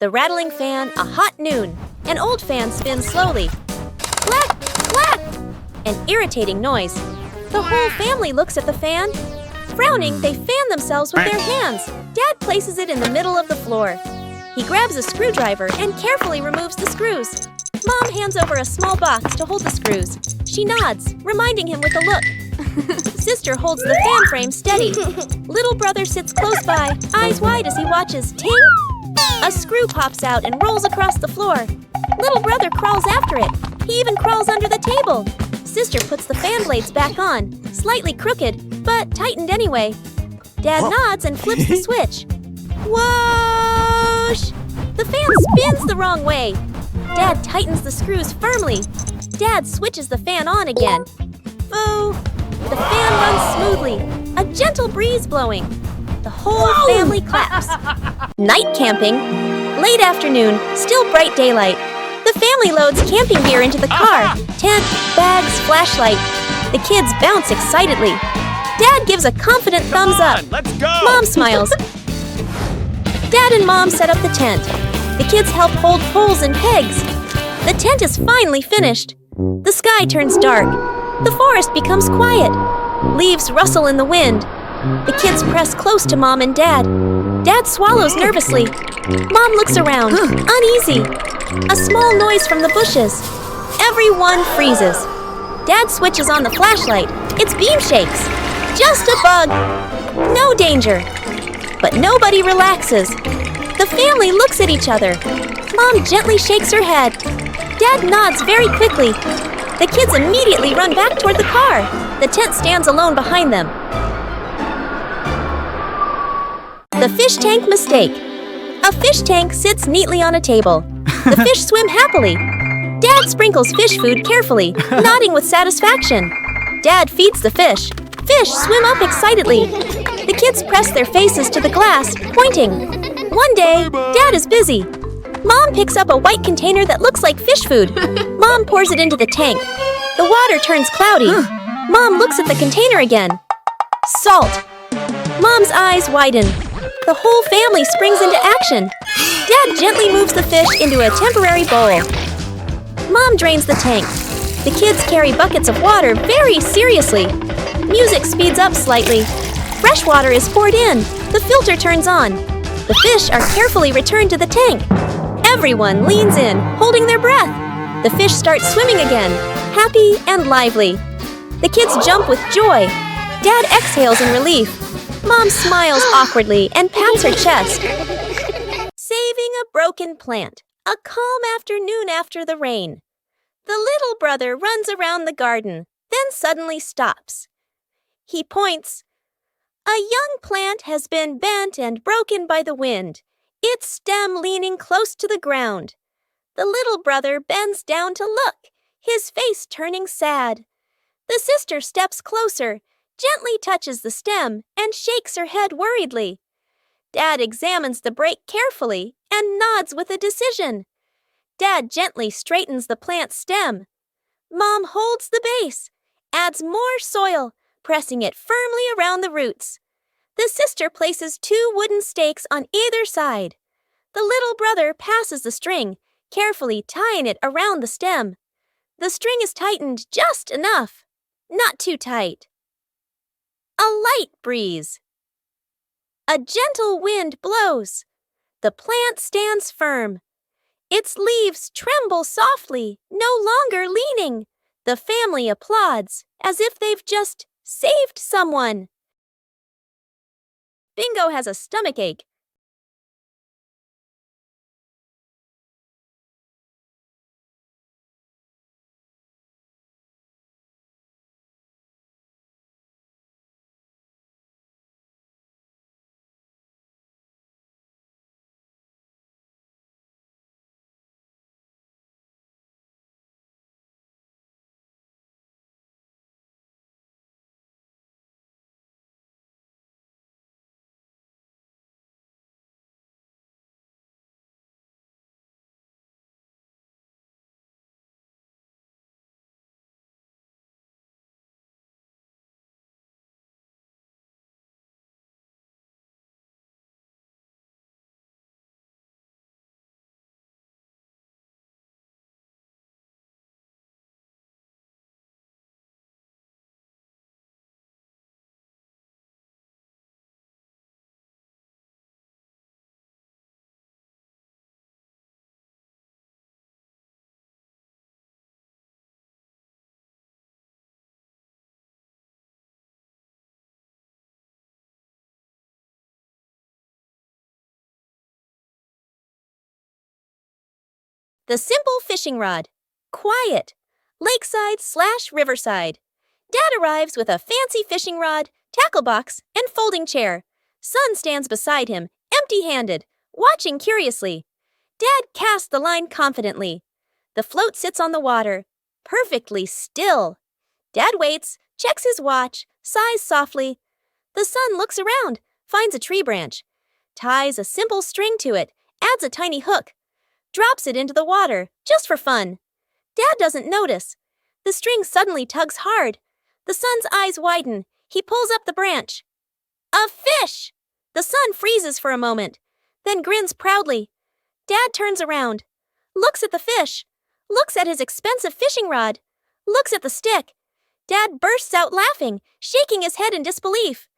The rattling fan, a hot noon. An old fan spins slowly. Clack, clack! An irritating noise. The whole family looks at the fan. Frowning, they fan themselves with their hands. Dad places it in the middle of the floor. He grabs a screwdriver and carefully removes the screws. Mom hands over a small box to hold the screws. She nods, reminding him with a look. Sister holds the fan frame steady. Little brother sits close by, eyes wide as he watches. Ting! A screw pops out and rolls across the floor. Little brother crawls after it. He even crawls under the table. Sister puts the fan blades back on, slightly crooked, but tightened anyway. Dad nods and flips the switch. Whoosh! The fan spins the wrong way. Dad tightens the screws firmly. Dad switches the fan on again. Foo! The fan runs smoothly, a gentle breeze blowing. The whole family claps. Night camping. Late afternoon, still bright daylight. The family loads camping gear into the car. Tent, bags, flashlight. The kids bounce excitedly. Dad gives a confident thumbs up. Let's go! Mom smiles. Dad and Mom set up the tent. The kids help hold poles and pegs. The tent is finally finished. The sky turns dark. The forest becomes quiet. Leaves rustle in the wind. The kids press close to Mom and Dad. Dad swallows nervously. Mom looks around, uneasy. A small noise from the bushes. Everyone freezes. Dad switches on the flashlight. Its beam shakes. Just a bug. No danger. But nobody relaxes. The family looks at each other. Mom gently shakes her head. Dad nods very quickly. The kids immediately run back toward the car. The tent stands alone behind them. The fish tank mistake. A fish tank sits neatly on a table. The fish swim happily. Dad sprinkles fish food carefully, nodding with satisfaction. Dad feeds the fish. Fish swim up excitedly. The kids press their faces to the glass, pointing. One day, Dad is busy. Mom picks up a white container that looks like fish food. Mom pours it into the tank. The water turns cloudy. Mom looks at the container again. Salt. Mom's eyes widen. The whole family springs into action. Dad gently moves the fish into a temporary bowl. Mom drains the tank. The kids carry buckets of water very seriously. Music speeds up slightly. Fresh water is poured in. The filter turns on. The fish are carefully returned to the tank. Everyone leans in, holding their breath. The fish start swimming again, happy and lively. The kids jump with joy. Dad exhales in relief. Mom smiles awkwardly and pats her chest. Saving a broken plant. A calm afternoon after the rain. The little brother runs around the garden, then suddenly stops. He points. A young plant has been bent and broken by the wind, its stem leaning close to the ground. The little brother bends down to look, his face turning sad. The sister steps closer, gently touches the stem, and shakes her head worriedly. Dad examines the break carefully and nods with a decision. Dad gently straightens the plant's stem. Mom holds the base, adds more soil, pressing it firmly around the roots. The sister places 2 wooden stakes on either side. The little brother passes the string, carefully tying it around the stem. The string is tightened just enough, not too tight. A light breeze. A gentle wind blows. The plant stands firm. Its leaves tremble softly, no longer leaning. The family applauds, as if they've just saved someone. Bingo has a stomachache. The simple fishing rod. Quiet. Lakeside/riverside. Dad arrives with a fancy fishing rod, tackle box, and folding chair. Son stands beside him, empty-handed, watching curiously. Dad casts the line confidently. The float sits on the water, perfectly still. Dad waits, checks his watch, sighs softly. The son looks around, finds a tree branch, ties a simple string to it, adds a tiny hook, drops it into the water, just for fun. Dad doesn't notice. The string suddenly tugs hard. The son's eyes widen. He pulls up the branch. A fish! The son freezes for a moment, then grins proudly. Dad turns around, looks at the fish, looks at his expensive fishing rod, looks at the stick. Dad bursts out laughing, shaking his head in disbelief.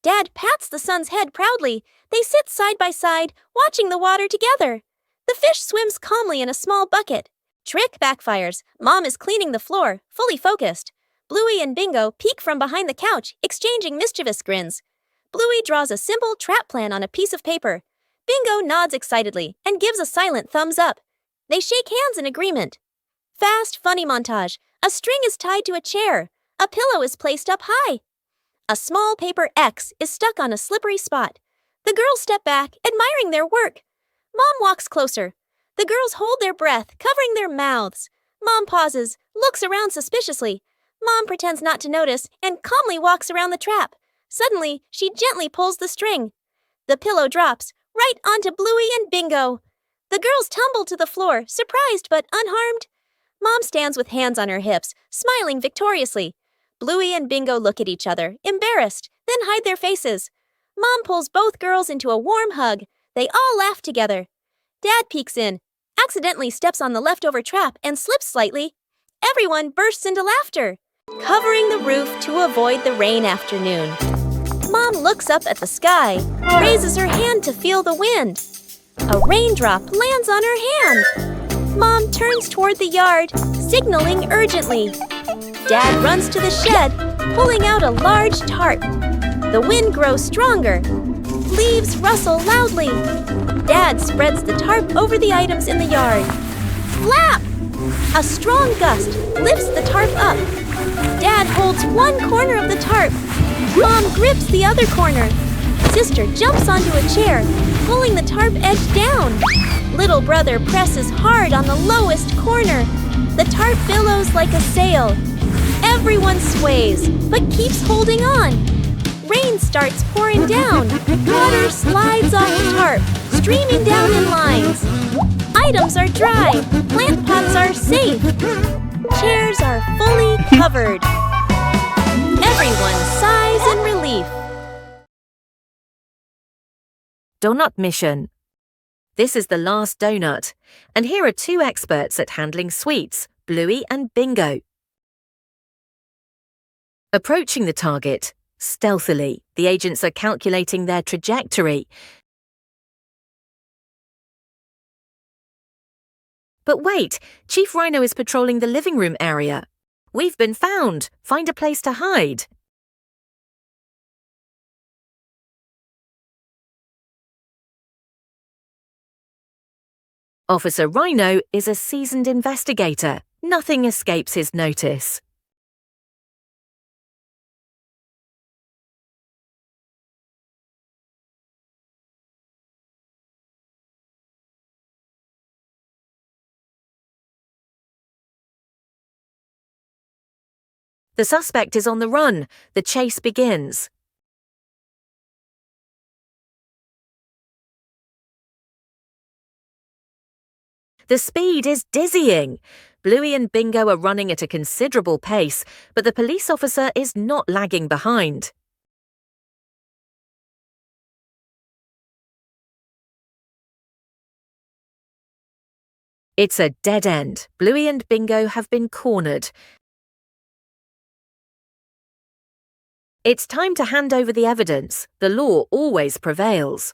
Dad pats the son's head proudly. They sit side by side, watching the water together. The fish swims calmly in a small bucket. Trick backfires. Mom is cleaning the floor, fully focused. Bluey and Bingo peek from behind the couch, exchanging mischievous grins. Bluey draws a simple trap plan on a piece of paper. Bingo nods excitedly and gives a silent thumbs up. They shake hands in agreement. Fast, funny montage. A string is tied to a chair. A pillow is placed up high. A small paper X is stuck on a slippery spot. The girls step back, admiring their work. Mom walks closer. The girls hold their breath, covering their mouths. Mom pauses, looks around suspiciously. Mom pretends not to notice and calmly walks around the trap. Suddenly, she gently pulls the string. The pillow drops, right onto Bluey and Bingo. The girls tumble to the floor, surprised but unharmed. Mom stands with hands on her hips, smiling victoriously. Bluey and Bingo look at each other, embarrassed, then hide their faces. Mom pulls both girls into a warm hug. They all laugh together. Dad peeks in, accidentally steps on the leftover trap and slips slightly. Everyone bursts into laughter, covering the roof to avoid the rain afternoon. Mom looks up at the sky, raises her hand to feel the wind. A raindrop lands on her hand. Mom turns toward the yard, signaling urgently. Dad runs to the shed, pulling out a large tarp. The wind grows stronger. Leaves rustle loudly. Dad spreads the tarp over the items in the yard. Flap! A strong gust lifts the tarp up. Dad holds one corner of the tarp. Mom grips the other corner. Sister jumps onto a chair, pulling the tarp edge down. Little brother presses hard on the lowest corner. The tarp billows like a sail. Everyone sways, but keeps holding on. Rain starts pouring down. Water slides off the tarp, streaming down in lines. Items are dry. Plant pots are safe. Chairs are fully covered. Everyone sighs in relief. Donut mission. This is the last donut, and here are two experts at handling sweets, Bluey and Bingo. Approaching the target, stealthily, the agents are calculating their trajectory. But wait, Chief Rhino is patrolling the living room area. We've been found. Find a place to hide. Officer Rhino is a seasoned investigator. Nothing escapes his notice. The suspect is on the run. The chase begins. The speed is dizzying. Bluey and Bingo are running at a considerable pace, but the police officer is not lagging behind. It's a dead end. Bluey and Bingo have been cornered. It's time to hand over the evidence. The law always prevails.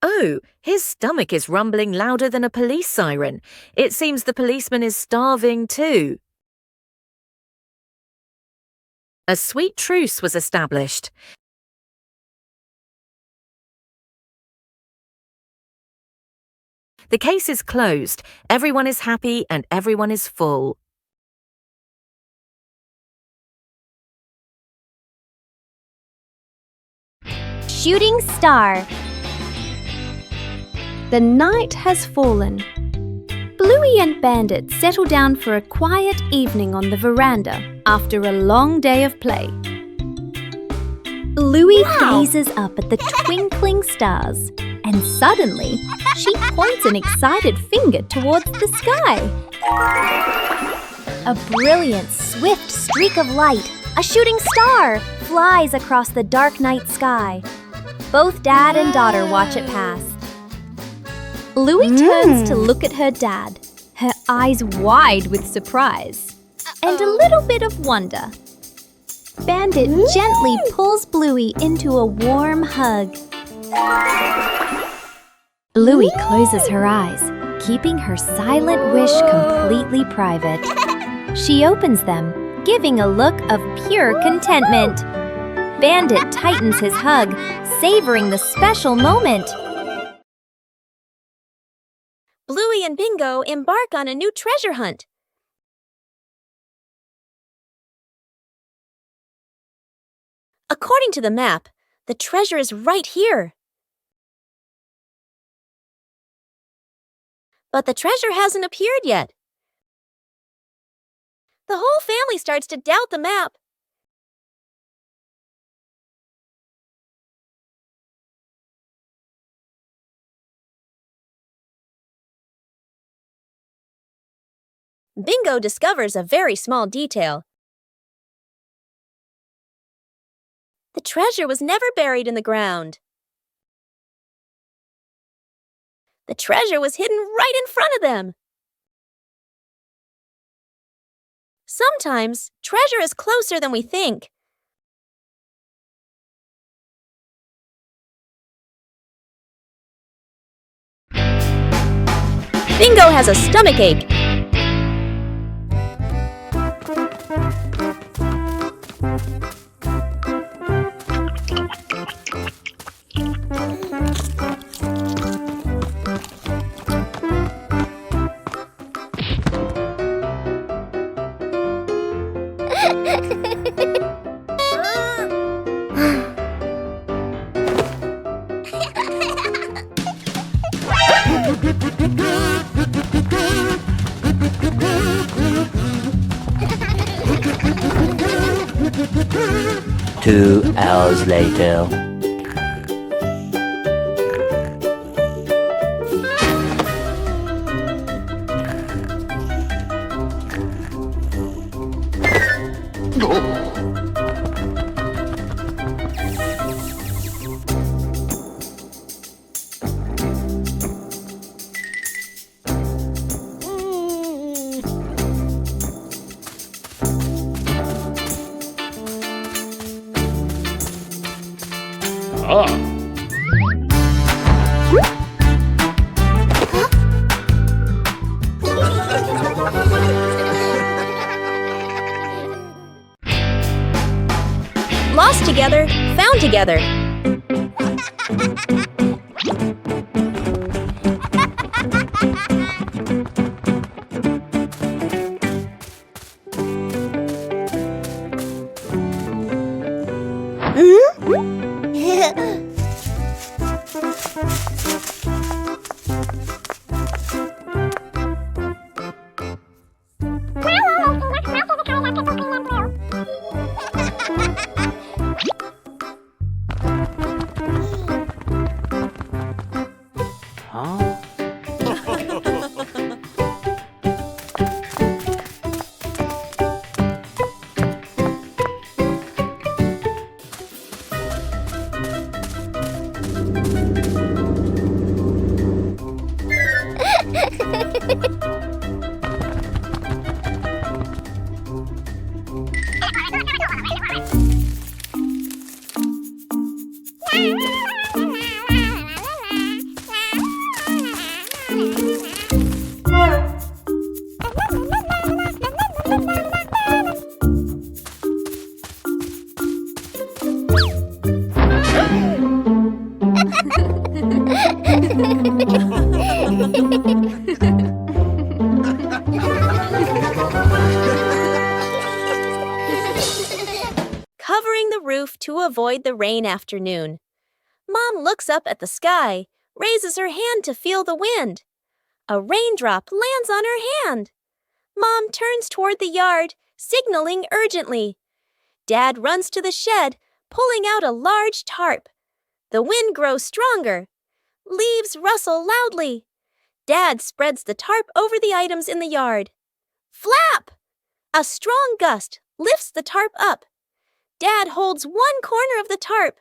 Oh, his stomach is rumbling louder than a police siren. It seems the policeman is starving too. A sweet truce was established. The case is closed. Everyone is happy and everyone is full. Shooting star. The night has fallen. Bluey and Bandit settle down for a quiet evening on the veranda after a long day of play. Bluey gazes up at the twinkling stars, and suddenly she points an excited finger towards the sky. A brilliant, swift streak of light, a shooting star, flies across the dark night sky. Both dad and daughter watch it pass. Bluey turns to look at her dad, her eyes wide with surprise and a little bit of wonder. Bandit gently pulls Bluey into a warm hug. Bluey closes her eyes, keeping her silent wish completely private. She opens them, giving a look of pure contentment. Bandit tightens his hug, savoring the special moment. Bluey and Bingo embark on a new treasure hunt. According to the map, the treasure is right here. But the treasure hasn't appeared yet. The whole family starts to doubt the map. Bingo discovers a very small detail. The treasure was never buried in the ground. The treasure was hidden right in front of them. Sometimes, treasure is closer than we think. Bingo has a stomachache. Two hours later. Lost together, found together. enjoyed the rain afternoon. Mom looks up at the sky, raises her hand to feel the wind. A raindrop lands on her hand. Mom turns toward the yard, signaling urgently. Dad runs to the shed, pulling out a large tarp. The wind grows stronger. Leaves rustle loudly. Dad spreads the tarp over the items in the yard. Flap! A strong gust lifts the tarp up. Dad holds one corner of the tarp.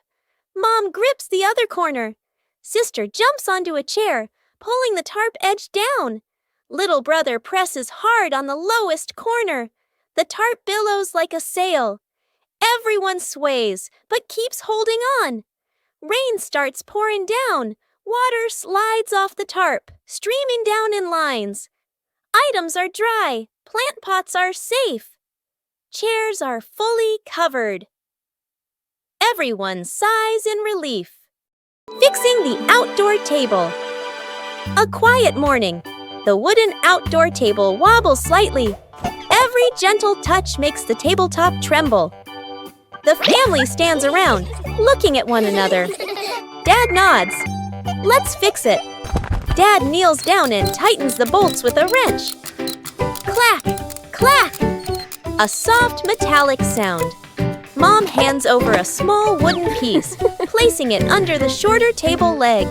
Mom grips the other corner. Sister jumps onto a chair, pulling the tarp edge down. Little brother presses hard on the lowest corner. The tarp billows like a sail. Everyone sways, but keeps holding on. Rain starts pouring down. Water slides off the tarp, streaming down in lines. Items are dry. Plant pots are safe. Chairs are fully covered. Everyone sighs in relief. Fixing the outdoor table. A quiet morning. The wooden outdoor table wobbles slightly. Every gentle touch makes the tabletop tremble. The family stands around, looking at one another. Dad nods. Let's fix it. Dad kneels down and tightens the bolts with a wrench. Clack! Clack! A soft metallic sound. Mom hands over a small wooden piece, placing it under the shorter table leg.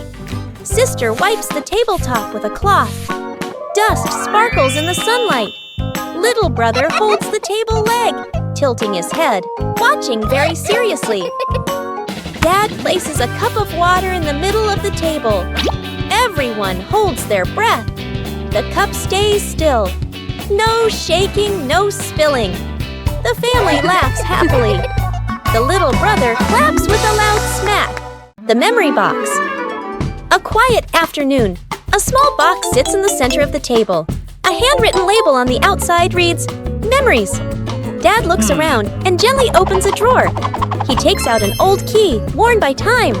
Sister wipes the tabletop with a cloth. Dust sparkles in the sunlight. Little brother holds the table leg, tilting his head, watching very seriously. Dad places a cup of water in the middle of the table. Everyone holds their breath. The cup stays still. No shaking, no spilling. The family laughs happily. The little brother claps with a loud smack. The memory box. A quiet afternoon. A small box sits in the center of the table. A handwritten label on the outside reads, Memories. Dad looks around and gently opens a drawer. He takes out an old key, worn by time.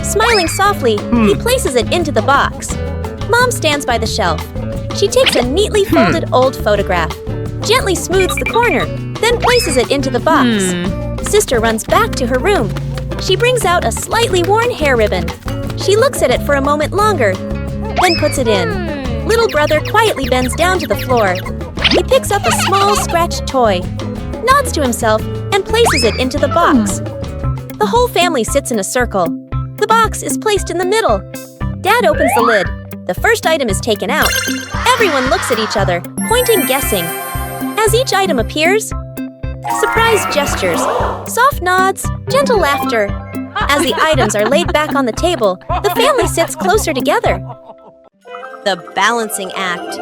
Smiling softly, he places it into the box. Mom stands by the shelf. She takes a neatly folded old photograph, gently smooths the corner, then places it into the box. Sister runs back to her room. She brings out a slightly worn hair ribbon. She looks at it for a moment longer, then puts it in. Little brother quietly bends down to the floor. He picks up a small scratched toy, nods to himself, and places it into the box. The whole family sits in a circle. The box is placed in the middle. Dad opens the lid. The first item is taken out. Everyone looks at each other, pointing, guessing. As each item appears, surprise gestures, soft nods, gentle laughter. As the items are laid back on the table, the family sits closer together. The balancing act.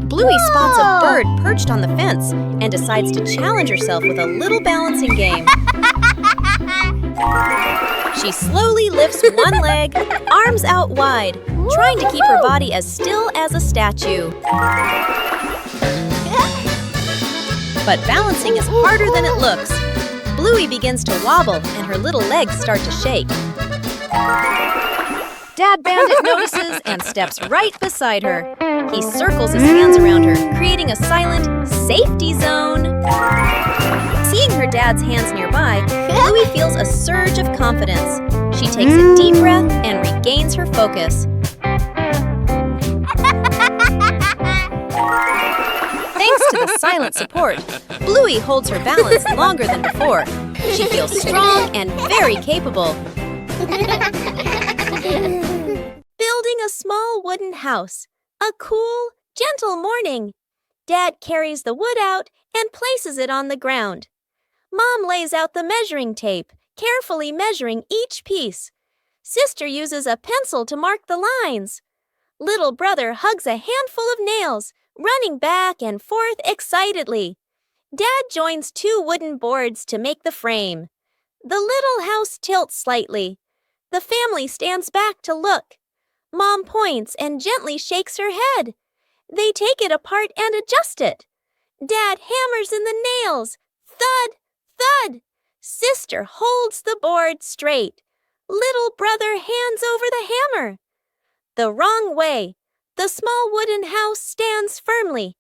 Bluey spots a bird perched on the fence and decides to challenge herself with a little balancing game. She slowly lifts one leg, arms out wide, trying to keep her body as still as a statue. But balancing is harder than it looks. Bluey begins to wobble and her little legs start to shake. Dad Bandit notices and steps right beside her. He circles his hands around her, creating a silent safety zone. Seeing her dad's hands nearby, Bluey feels a surge of confidence. She takes a deep breath and regains her focus. Thanks to the silent support, Bluey holds her balance longer than before. She feels strong and very capable. Building a small wooden house. A cool, gentle morning. Dad carries the wood out and places it on the ground. Mom lays out the measuring tape, carefully measuring each piece. Sister uses a pencil to mark the lines. Little brother hugs a handful of nails, running back and forth excitedly. Dad joins two wooden boards to make the frame. The little house tilts slightly. The family stands back to look. Mom points and gently shakes her head. They take it apart and adjust it. Dad hammers in the nails. Thud, thud. Sister holds the board straight. Little brother hands over the hammer. The wrong way. The small wooden house stands firmly.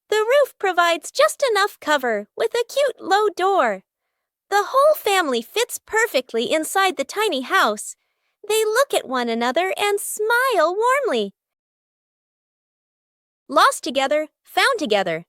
The roof provides just enough cover with a cute low door. The whole family fits perfectly inside the tiny house. They look at one another and smile warmly. Lost together, found together.